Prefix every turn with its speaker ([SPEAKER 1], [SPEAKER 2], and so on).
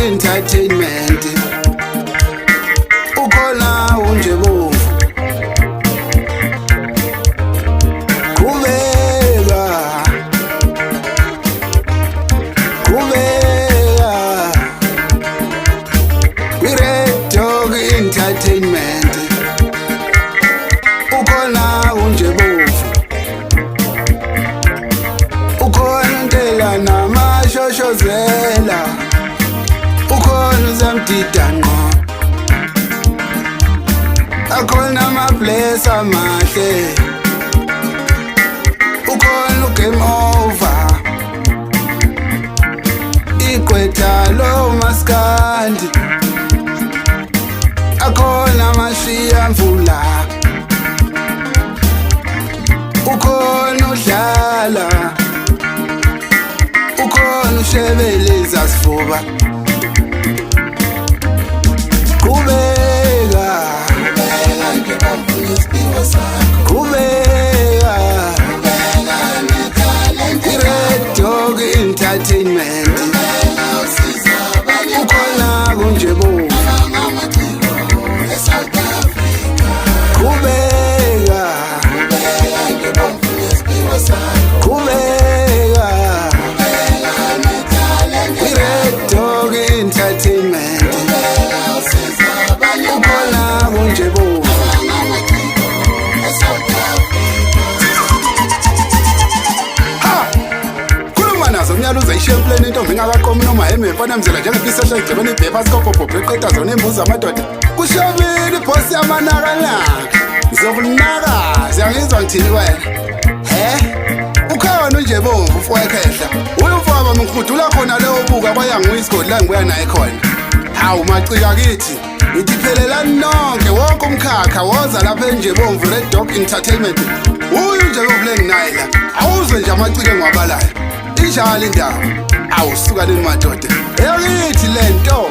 [SPEAKER 1] Entertainment ukhona unjebo kubeka Red Dog Entertainment ukhona unjebo ukhona Ntela namashoshozela ukhona uzamdidanqo akhona amabless amahle ukhona uGame Over igqwetha lo maskandi akhona amashiya mvula ukhona udlala ukhona ushebeleza sifuba Red Dog Entertainment ukhona kunjebo Red Dog Entertainment ukhona kunjebo Umnyalo uzayishiya empilweni intombi ingakaqomi noma emefana mzela njengepisesha igcibeni ibhepha sikopopho eqeda zona imbuzi amadoda kushobile ibhosi yamanakana ngizokunaka siyangizwa ngithini wena ukhona nje bomvu mfowekehla uyumfaba mkhudula khona leyo buka bayangiwa isigodi la ngibuya naye khona hawu macika kithi ngithi phelelani nonke wonke umkhakha woza lapha nje bomvu Red Dog Entertainment uyu nje bomvu nginaye la awuzwe nje amacike ngwabalayo injalo indaba awusuka leni madoda eyithi lento